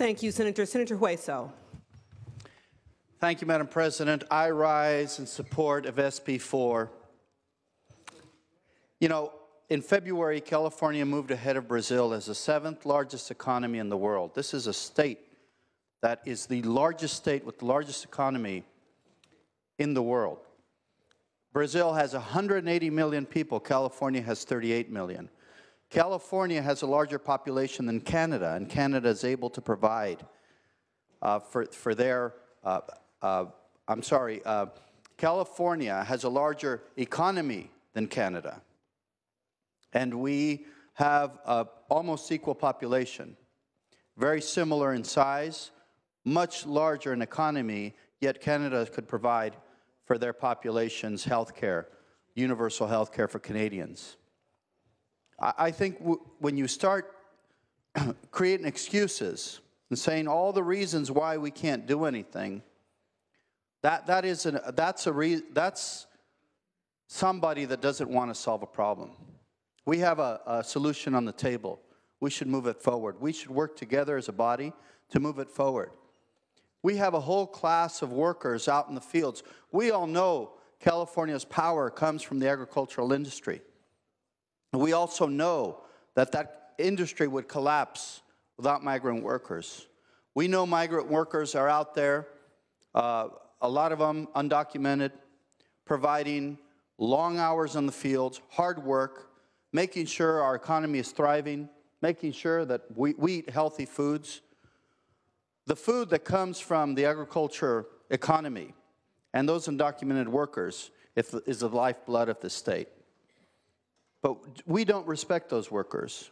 Thank you, Senator. Senator Hueso. Thank you, Madam President. I rise in support of SB 4. You know, in February, California moved ahead of Brazil as the 7th largest economy in the world. This is a state that is the largest state with the largest economy in the world. Brazil has 180 million people. California has 38 million. California has a larger population than Canada, and Canada is able to provide for their, California has a larger economy than Canada. And we have almost equal population, very similar in size, much larger in economy, yet Canada could provide for their population's health care, universal health care for Canadians. I think when you start creating excuses and saying all the reasons why we can't do anything, that's somebody that doesn't want to solve a problem. We have a solution on the table. We should move it forward. We should work together as a body to move it forward. We have a whole class of workers out in the fields. We all know California's power comes from the agricultural industry. We also know that that industry would collapse without migrant workers. We know migrant workers are out there, a lot of them undocumented, providing long hours on the fields, hard work, making sure our economy is thriving, making sure that we eat healthy foods. The food that comes from the agriculture economy and those undocumented workers is the lifeblood of the state. But we don't respect those workers.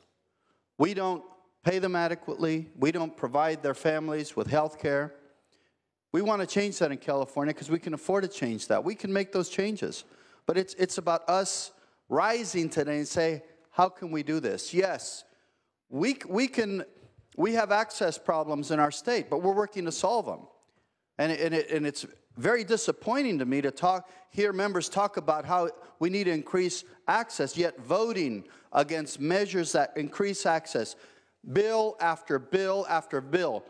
We don't pay them adequately. We don't provide their families with health care. We want to change that in California because we can afford to change that. We can make those changes. But it's about us rising today and say, how can we do this? Yes, we have access problems in our state, but we're working to solve them. And it's very disappointing to me to hear members talk about how we need to increase access, yet voting against measures that increase access. Bill after bill after bill.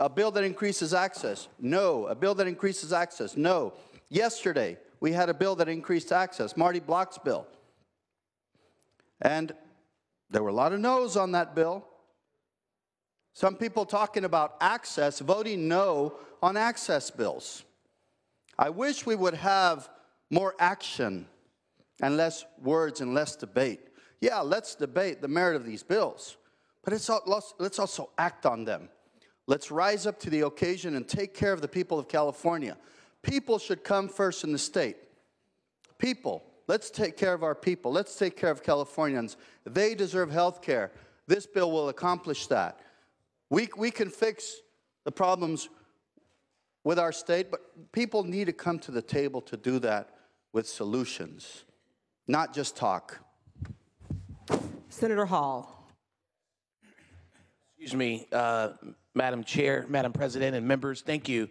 A bill that increases access, no. A bill that increases access, no. Yesterday, we had a bill that increased access, Marty Block's bill. And there were a lot of no's on that bill. Some people talking about access, voting no on access bills. I wish we would have more action and less words and less debate. Yeah, let's debate the merit of these bills, but let's also act on them. Let's rise up to the occasion and take care of the people of California. People should come first in the state. People, let's take care of our people. Let's take care of Californians. They deserve health care. This bill will accomplish that. We can fix the problems with our state, but people need to come to the table to do that with solutions, not just talk. Senator Hall. Excuse me, Madam Chair, Madam President, and members, thank you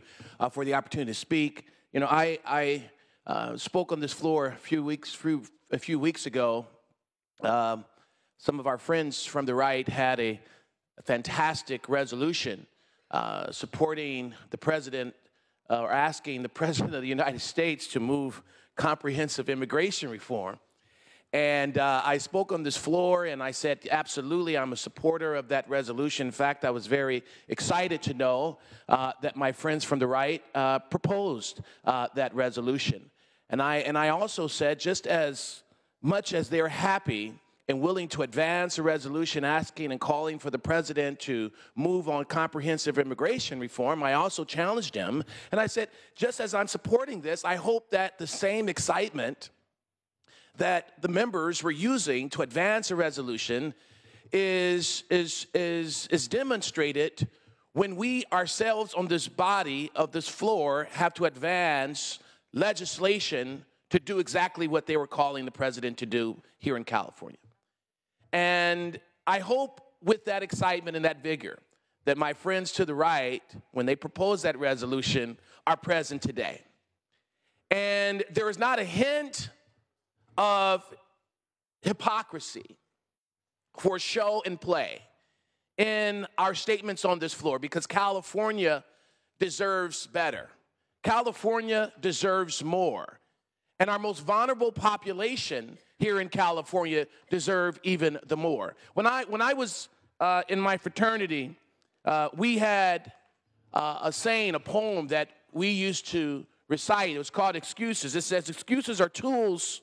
for the opportunity to speak. You know, I spoke on this floor a few weeks ago. Some of our friends from the right had a fantastic resolution supporting the president or asking the president of the United States to move comprehensive immigration reform. And I spoke on this floor and I said, absolutely, I'm a supporter of that resolution. In fact, I was very excited to know that my friends from the right proposed that resolution. And I also said, just as much as they're happy and willing to advance a resolution asking and calling for the president to move on comprehensive immigration reform, I also challenged them. And I said, just as I'm supporting this, I hope that the same excitement that the members were using to advance a resolution is demonstrated when we ourselves on this body of this floor have to advance legislation to do exactly what they were calling the president to do here in California. And I hope with that excitement and that vigor that my friends to the right, when they propose that resolution, are present today. And there is not a hint of hypocrisy for show and play in our statements on this floor because California deserves better. California deserves more. And our most vulnerable population here in California deserve even the more. When I was in my fraternity, we had a saying, a poem that we used to recite. It was called Excuses. It says, excuses are tools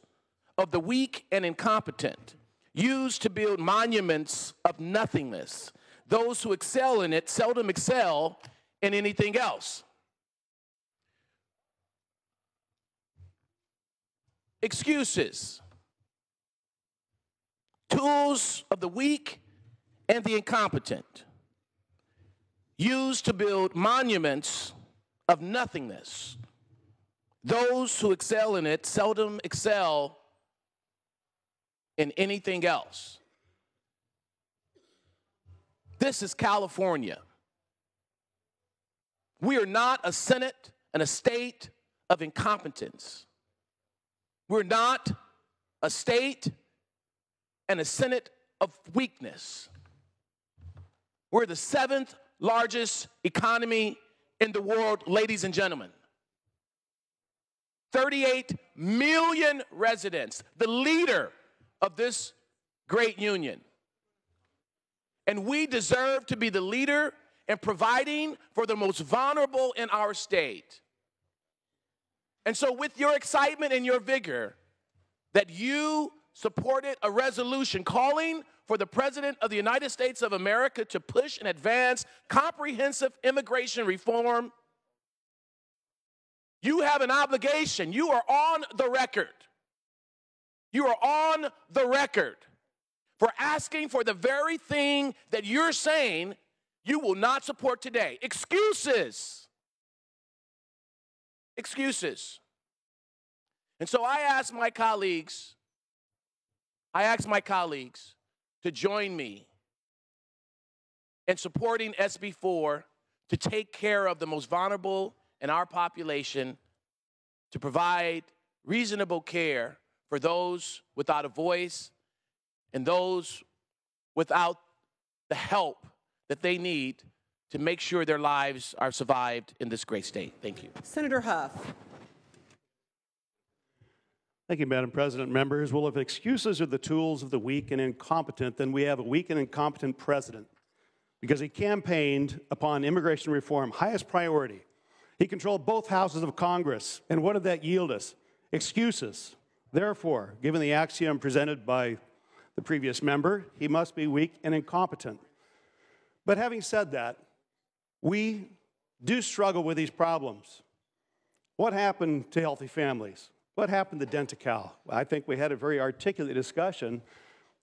of the weak and incompetent, used to build monuments of nothingness. Those who excel in it seldom excel in anything else. Excuses, tools of the weak and the incompetent, used to build monuments of nothingness. Those who excel in it seldom excel in anything else. This is California. We are not a Senate and a state of incompetence. We're not a state and a Senate of weakness. We're the 7th largest economy in the world, ladies and gentlemen. 38 million residents, the leader of this great union. And we deserve to be the leader in providing for the most vulnerable in our state. And so with your excitement and your vigor that you supported a resolution calling for the President of the United States of America to push and advance comprehensive immigration reform, you have an obligation. You are on the record. You are on the record for asking for the very thing that you're saying you will not support today. Excuses. Excuses. And so I ask my colleagues to join me in supporting SB 4 to take care of the most vulnerable in our population, to provide reasonable care for those without a voice and those without the help that they need to make sure their lives are survived in this great state. Thank you. Senator Huff. Thank you, Madam President. Members, well, if excuses are the tools of the weak and incompetent, then we have a weak and incompetent president because he campaigned upon immigration reform, highest priority. He controlled both houses of Congress. And what did that yield us? Excuses. Therefore, given the axiom presented by the previous member, he must be weak and incompetent. But having said that, we do struggle with these problems. What happened to healthy families? What happened to Dent-A-Cal? I think we had a very articulate discussion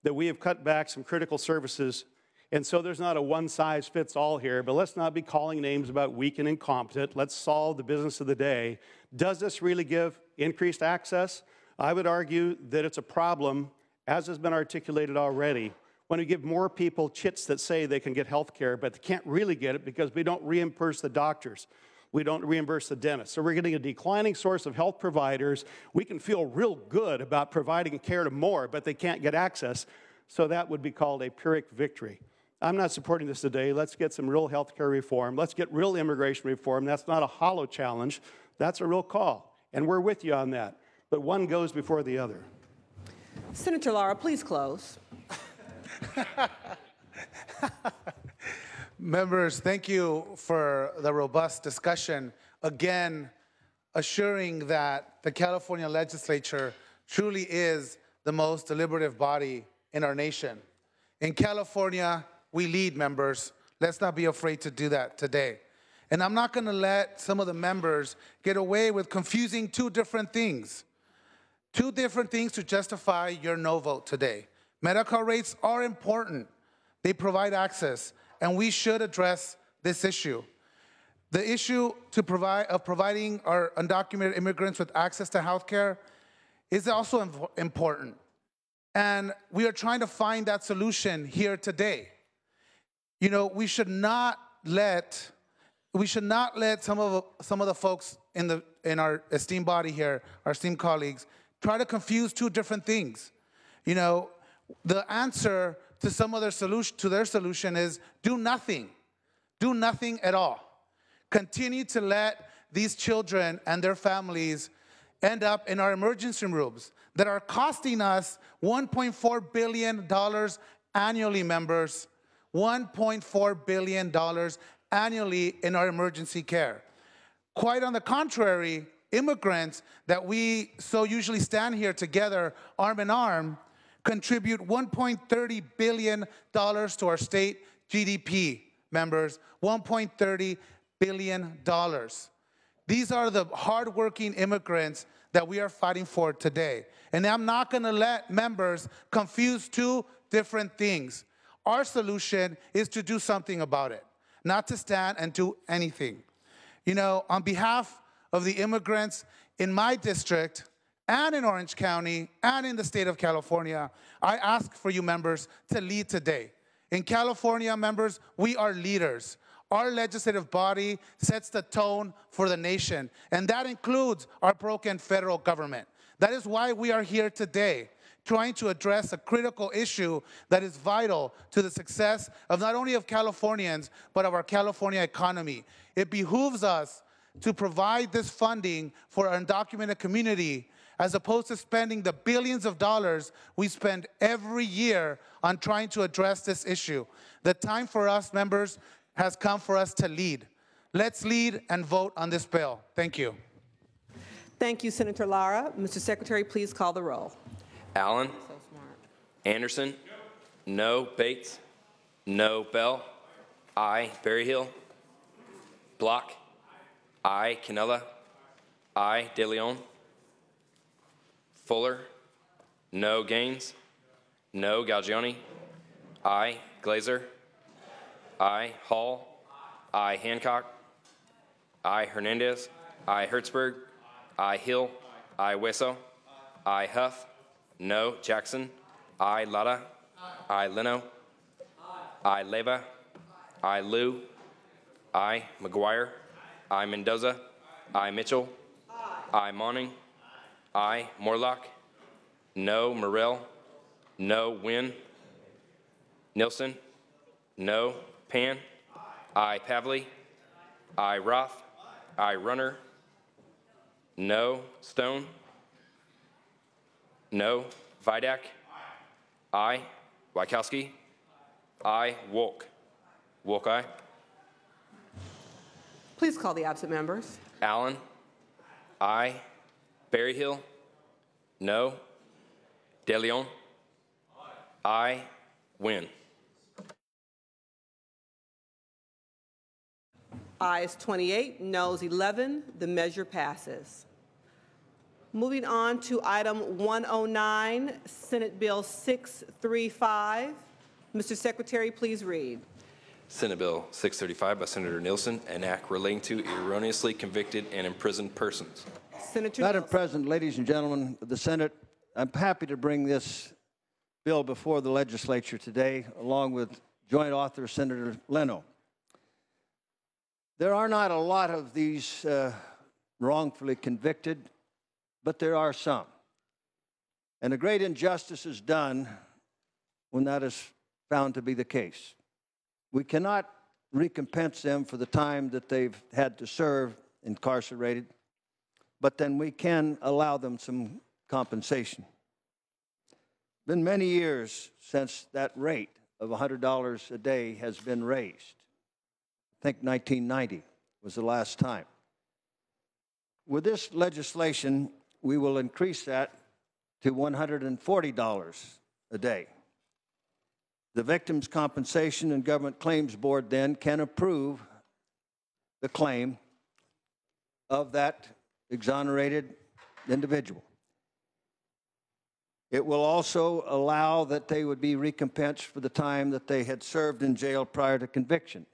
that we have cut back some critical services, and so there's not a one-size-fits-all here, but let's not be calling names about weak and incompetent. Let's solve the business of the day. Does this really give increased access? I would argue that it's a problem, as has been articulated already, when we give more people chits that say they can get health care, but they can't really get it because we don't reimburse the doctors. We don't reimburse the dentists. So we're getting a declining source of health providers. We can feel real good about providing care to more, but they can't get access. So that would be called a Pyrrhic victory. I'm not supporting this today. Let's get some real health care reform. Let's get real immigration reform. That's not a hollow challenge. That's a real call. And we're with you on that. But one goes before the other. Senator Lara, please close. Members, thank you for the robust discussion. Again, assuring that the California legislature truly is the most deliberative body in our nation. In California, we lead, members. Let's not be afraid to do that today. And I'm not going to let some of the members get away with confusing two different things. Two different things to justify your no vote today. Medical rates are important. They provide access, and we should address this issue. The issue of providing our undocumented immigrants with access to health care is also important. And we are trying to find that solution here today. You know, we should not let some of the folks in our esteemed body here, our esteemed colleagues, try to confuse two different things. You know, the answer to some of their solution, to their solution is do nothing. Do nothing at all. Continue to let these children and their families end up in our emergency rooms that are costing us $1.4 billion annually, members. $1.4 billion annually in our emergency care. Quite on the contrary, immigrants that we so usually stand here together, arm in arm, contribute $1.30 billion to our state GDP, members. $1.30 billion. These are the hardworking immigrants that we are fighting for today. And I'm not going to let members confuse two different things. Our solution is to do something about it, not to stand and do anything. You know, on behalf of the immigrants in my district and in Orange County and in the state of California, I ask for you members to lead today. In California, members, we are leaders. Our legislative body sets the tone for the nation, and that includes our broken federal government. That is why we are here today, trying to address a critical issue that is vital to the success of not only of Californians, but of our California economy. It behooves us to provide this funding for our undocumented community, as opposed to spending the billions of dollars we spend every year on trying to address this issue. The time for us, members, has come for us to lead. Let's lead and vote on this bill. Thank you. Thank you, Senator Lara. Mr. Secretary, please call the roll. Allen? So smart. Anderson? No. Bates? No. Bell? Aye. Berryhill? Block? Aye. Canella? Aye. De Leon? Fuller? No. Gaines? No. Galgioni? Aye. Glazer? Aye. Hall? Aye. Hancock? Aye. Hernandez? Aye. Hertzberg? Aye. Hill? Aye. Hueso? Aye. Huff? No. Jackson? Aye. Lara? Aye. Leno? Aye. Leva? Aye. Liu? Aye. McGuire? Aye. Mendoza? Aye. Mitchell? Aye. Monning? Aye. Morlock? No. Morrell? No. Wynn? Nilsson? No. Pan? Aye. Pavley? Aye. Roth? Aye. Runner? No. Stone? No. Vidak? Aye. Wykowski? Aye. Wolk? Wolk, aye. Please call the absent members. Allen? Aye. Berryhill? No. De Leon? Aye. Wynn? Ayes 28, noes 11. The measure passes. Moving on to item 109, Senate Bill 635. Mr. Secretary, please read. Senate Bill 635 by Senator Nielsen, an act relating to erroneously convicted and imprisoned persons. Senator Madam Nielsen. President, ladies and gentlemen of the Senate, I'm happy to bring this bill before the legislature today, along with joint author Senator Leno. There are not a lot of these wrongfully convicted, but there are some. And a great injustice is done when that is found to be the case. We cannot recompense them for the time that they've had to serve incarcerated, but then we can allow them some compensation. It's been many years since that rate of $100 a day has been raised. I think 1990 was the last time. With this legislation, we will increase that to $140 a day. The Victims' Compensation and Government Claims Board then can approve the claim of that exonerated individual. It will also allow that they would be recompensed for the time that they had served in jail prior to conviction.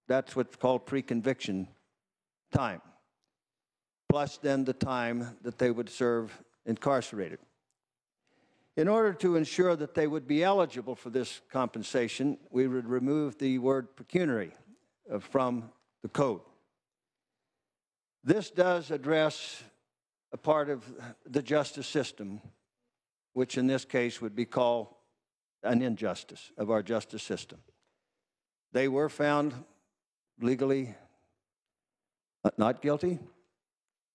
That's what's called pre-conviction time, plus then the time that they would serve incarcerated. In order to ensure that they would be eligible for this compensation, we would remove the word pecuniary from the code. This does address a part of the justice system, which in this case would be called an injustice of our justice system. They were found legally not guilty.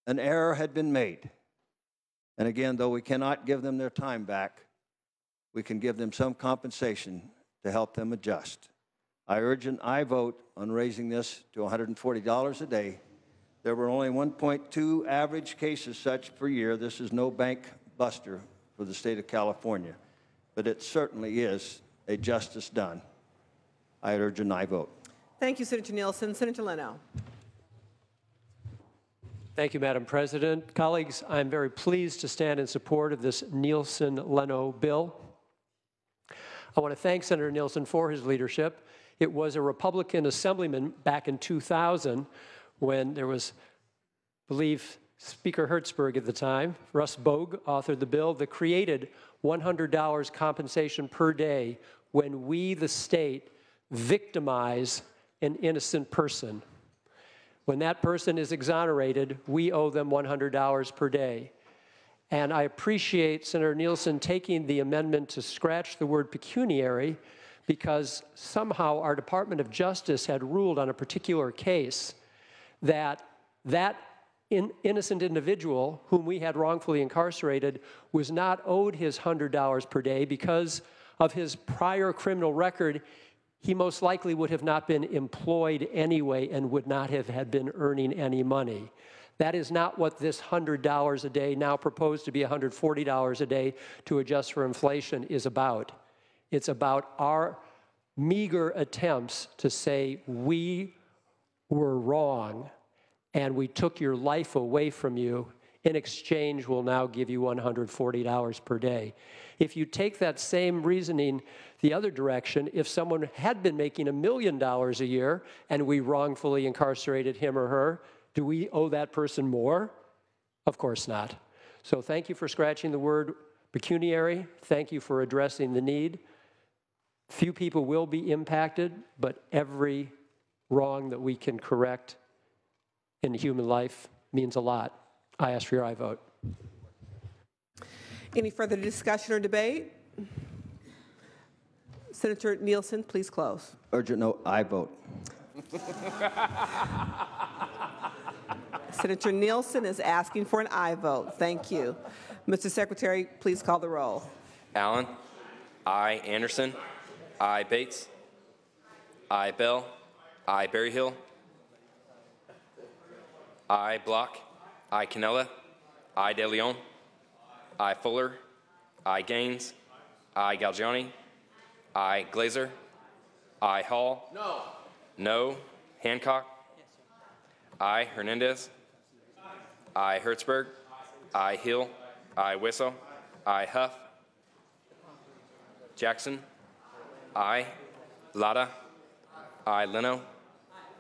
An error had been made. And again, though we cannot give them their time back, we can give them some compensation to help them adjust. I urge an aye vote on raising this to $140 a day. There were only 1.2 average cases such per year. This is no bank buster for the state of California, but it certainly is a justice done. I urge an aye vote. Thank you, Senator Nielsen. Senator Leno. Thank you, Madam President. Colleagues, I'm very pleased to stand in support of this Nielsen-Leno bill. I want to thank Senator Nielsen for his leadership. It was a Republican assemblyman back in 2000 when there was, I believe, Speaker Hertzberg at the time, Russ Bogue authored the bill that created $100 compensation per day when we, the state, victimize an innocent person. When that person is exonerated, we owe them $100 per day. And I appreciate Senator Nielsen taking the amendment to scratch the word pecuniary because somehow our Department of Justice had ruled on a particular case that innocent individual whom we had wrongfully incarcerated was not owed his $100 per day because of his prior criminal record. He most likely would have not been employed anyway and would not have had been earning any money. That is not what this $100 a day, now proposed to be $140 a day to adjust for inflation, is about. It's about our meager attempts to say we were wrong and we took your life away from you. In exchange, we'll now give you $140 per day. If you take that same reasoning the other direction, if someone had been making $1 million a year and we wrongfully incarcerated him or her, do we owe that person more? Of course not. So thank you for scratching the word pecuniary. Thank you for addressing the need. Few people will be impacted, but every wrong that we can correct in human life means a lot. I ask for your aye vote. Any further discussion or debate? Senator Nielsen, please close. Urgent no, aye vote. Senator Nielsen is asking for an aye vote. Thank you. Mr. Secretary, please call the roll. Allen. Aye. Anderson. Aye. Bates. Aye. Bell. Aye. Berryhill. Aye. Block. Aye. Cannella. Aye. De Leon. Aye. Fuller. Aye. Gaines. Aye. Galgiani. Aye. Glazer. Aye. Hall. No. No. Hancock. Yes, sir. Aye. Hernandez. Aye. Hertzberg. Aye. Hill. Aye. Whistle. Aye. Huff. Jackson. Aye. Lada. Aye. Leno.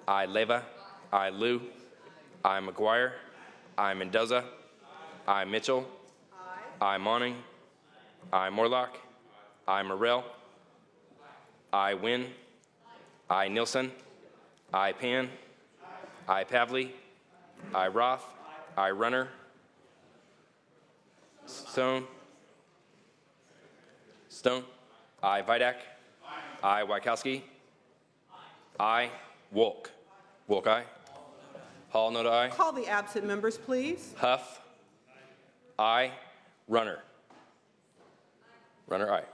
Aye. Leva. Aye. Liu. Aye. McGuire. Aye. Mendoza. Aye. Mitchell. Aye. Monning. Aye. Morlock. Aye. Morrell. Aye. Wynn. Aye. Nielsen. Aye. Pan. Aye. Pavley. Aye. Roth. Aye. Runner. Stone. Stone. Aye. Vidak. Aye. Wykowski. Aye. Wolk. Wolk, aye. Hall, no to aye. Call the absent members, please. Huff. Aye. Runner. Runner, aye.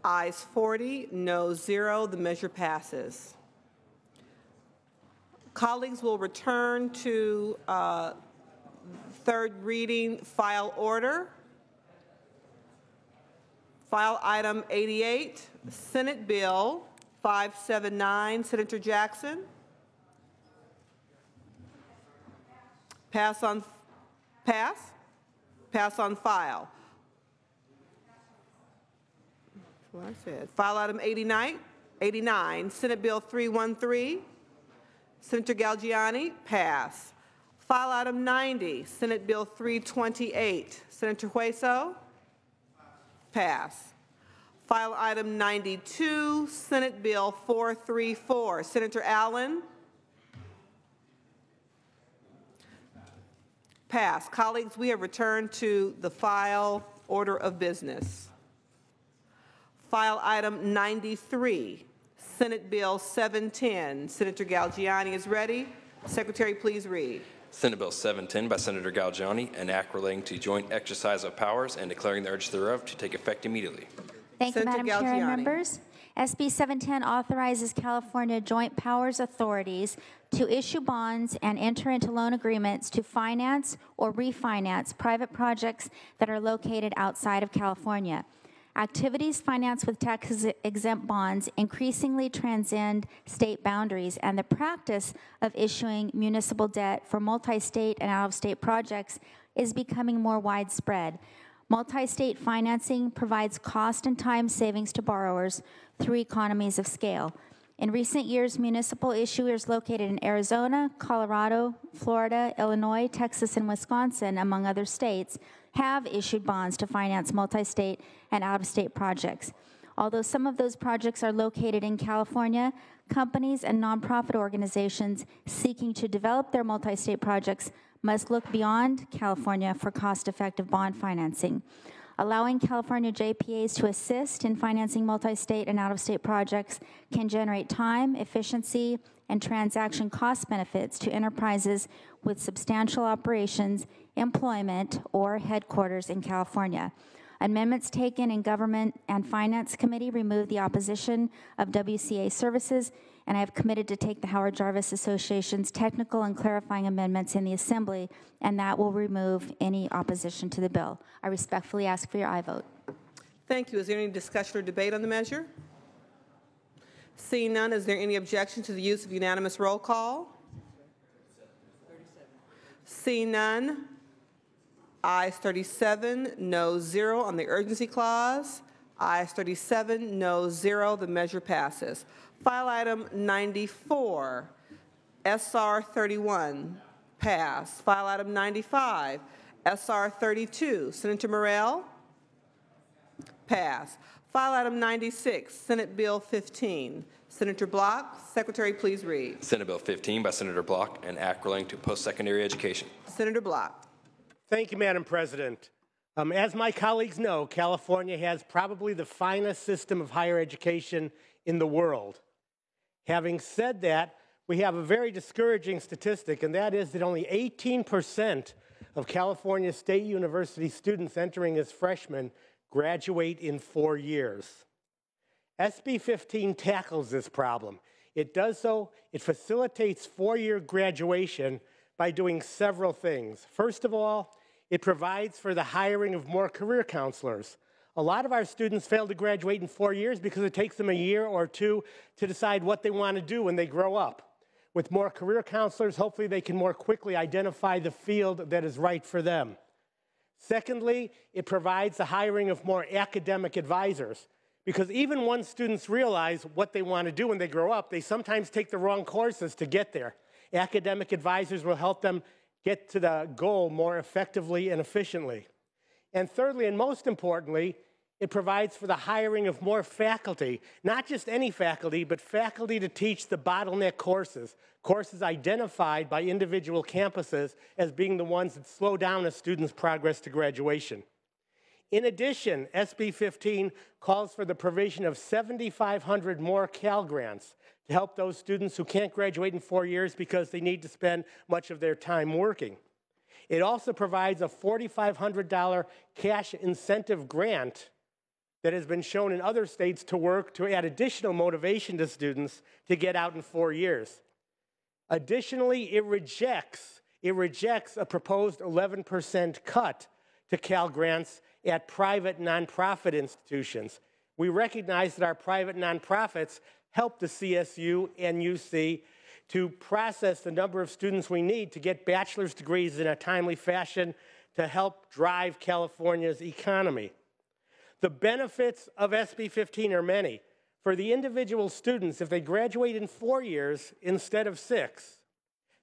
Ayes 40, no 0. The measure passes. Colleagues will return to third reading file order. File item 88, Senate Bill 579. Senator Jackson. Pass on file. That's what I said. File item 89, Senate Bill 313. Senator Galgiani, pass. File item 90, Senate Bill 328. Senator Hueso, pass. File item 92, Senate Bill 434. Senator Allen, pass. Colleagues, we have returned to the file Order of business. File item 93, Senate Bill 710. Senator Galgiani is ready. Secretary, please read. Senate Bill 710 by Senator Galgiani, an act relating to joint exercise of powers and declaring the urgency thereof to take effect immediately. Thank you, Senator Madam Chair and Galgiani. members. SB 710 authorizes California Joint Powers Authorities to issue bonds and enter into loan agreements to finance or refinance private projects that are located outside of California. Activities financed with tax-exempt bonds increasingly transcend state boundaries, and the practice of issuing municipal debt for multi-state and out-of-state projects is becoming more widespread. Multi-state financing provides cost and time savings to borrowers through economies of scale. In recent years, municipal issuers located in Arizona, Colorado, Florida, Illinois, Texas, and Wisconsin, among other states, have issued bonds to finance multi-state and out-of-state projects. Although some of those projects are located in California, companies and nonprofit organizations seeking to develop their multi-state projects must look beyond California for cost-effective bond financing. Allowing California JPAs to assist in financing multi-state and out-of-state projects can generate time, efficiency, and transaction cost benefits to enterprises with substantial operations, employment, or headquarters in California. Amendments taken in Government and Finance Committee remove the opposition of WCA services, and I have committed to take the Howard Jarvis Association's technical and clarifying amendments in the Assembly, and that will remove any opposition to the bill. I respectfully ask for your aye vote. Thank you. Is there any discussion or debate on the measure? Seeing none, is there any objection to the use of unanimous roll call? Seeing none, ayes 37, noes 0 on the urgency clause. Ayes 37, noes 0. The measure passes. File item 94, SR 31, pass. File item 95, SR 32, Senator Morrell, pass. File item 96, Senate Bill 15. Senator Block, Secretary, please read. Senate Bill 15 by Senator Block, an act relating to post-secondary education. Senator Block. Thank you, Madam President. As my colleagues know, California has probably the finest system of higher education in the world. Having said that, we have a very discouraging statistic, and that is that only 18% of California State University students entering as freshmen graduate in 4 years. SB 15 tackles this problem. It does so, it facilitates 4-year graduation by doing several things. First of all, it provides for the hiring of more career counselors. A lot of our students fail to graduate in 4 years because it takes them a year or two to decide what they want to do when they grow up. With more career counselors, hopefully they can more quickly identify the field that is right for them. Secondly, it provides the hiring of more academic advisors, because even once students realize what they want to do when they grow up, they sometimes take the wrong courses to get there. Academic advisors will help them get to the goal more effectively and efficiently. And thirdly, and most importantly, it provides for the hiring of more faculty, not just any faculty, but faculty to teach the bottleneck courses, courses identified by individual campuses as being the ones that slow down a student's progress to graduation. In addition, SB 15 calls for the provision of 7,500 more Cal Grants to help those students who can't graduate in 4 years because they need to spend much of their time working. It also provides a $4,500 cash incentive grant that has been shown in other states to work to add additional motivation to students to get out in 4 years. Additionally, it rejects a proposed 11% cut to Cal Grants at private nonprofit institutions. We recognize that our private nonprofits help the CSU and UC to process the number of students we need to get bachelor's degrees in a timely fashion to help drive California's economy. The benefits of SB 15 are many. For the individual students, if they graduate in 4 years instead of 6,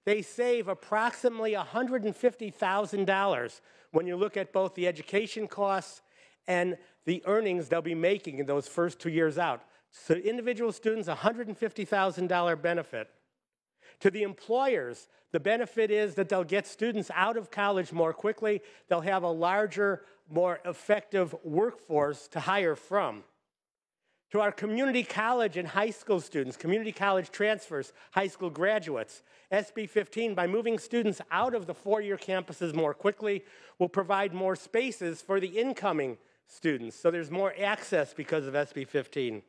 they save approximately $150,000 when you look at both the education costs and the earnings they'll be making in those first 2 years out. So individual students, $150,000 benefit. To the employers, the benefit is that they'll get students out of college more quickly. They'll have a larger, more effective workforce to hire from. To our community college and high school students, community college transfers, high school graduates, SB 15, by moving students out of the four-year campuses more quickly, will provide more spaces for the incoming students. So there's more access because of SB 15.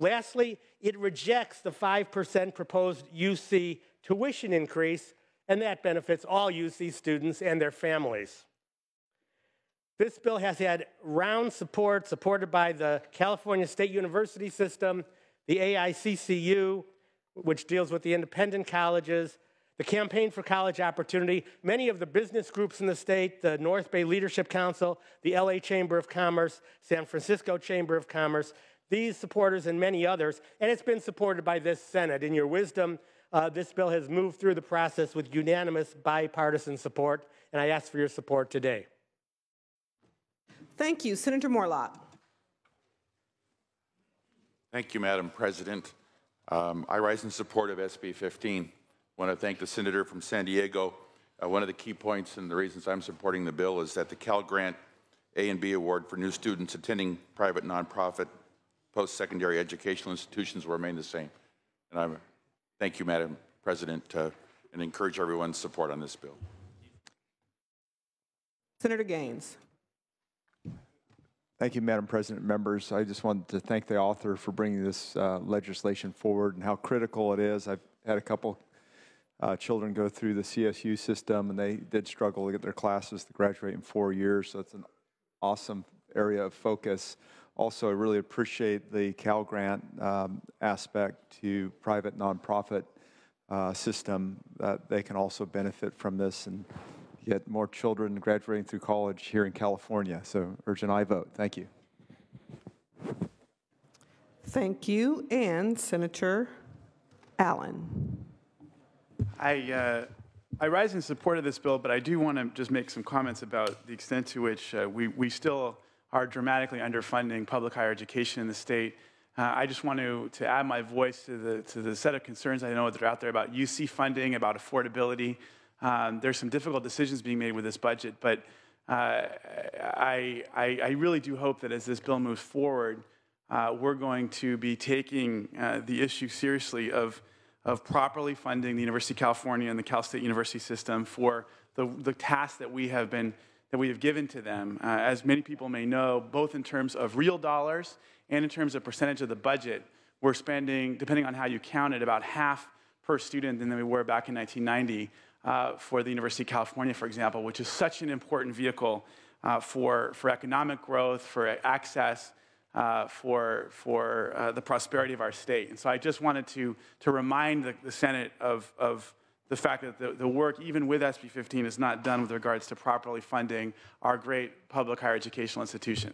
Lastly, it rejects the 5% proposed UC tuition increase, and that benefits all UC students and their families. This bill has had round support, supported by the California State University System, the AICCU, which deals with the independent colleges, the Campaign for College Opportunity, many of the business groups in the state, the North Bay Leadership Council, the LA Chamber of Commerce, San Francisco Chamber of Commerce, these supporters and many others, and it's been supported by this Senate. In your wisdom, this bill has moved through the process with unanimous bipartisan support, and I ask for your support today. Thank you. Senator Morlock. Thank you, Madam President. I rise in support of SB 15. I want to thank the senator from San Diego. One of the key points and the reasons I'm supporting the bill is that the Cal Grant A and B award for new students attending private nonprofit post-secondary educational institutions will remain the same. And I thank you, Madam President, and encourage everyone's support on this bill. Senator Gaines. Thank you, Madam President. Members, I just wanted to thank the author for bringing this legislation forward and how critical it is. I've had a couple children go through the CSU system, and they did struggle to get their classes to graduate in 4 years, so it's an awesome area of focus. Also, I really appreciate the Cal Grant aspect to private nonprofit system, that they can also benefit from this and get more children graduating through college here in California. So urge an aye vote. Thank you. Thank you. And Senator Allen. I rise in support of this bill, but I do want to just make some comments about the extent to which we still are dramatically underfunding public higher education in the state. I just want to add my voice to the set of concerns I know that are out there about UC funding, about affordability. There's some difficult decisions being made with this budget, but I really do hope that as this bill moves forward, we're going to be taking the issue seriously of properly funding the University of California and the Cal State University system for the tasks that we have given to them. As many people may know, both in terms of real dollars and in terms of percentage of the budget, we're spending, depending on how you count it, about half per student than we were back in 1990 for the University of California, for example, which is such an important vehicle for economic growth, for access, for the prosperity of our state. And so I just wanted to remind the Senate of the fact that the work, even with SB 15, is not done with regards to properly funding our great public higher educational institutions.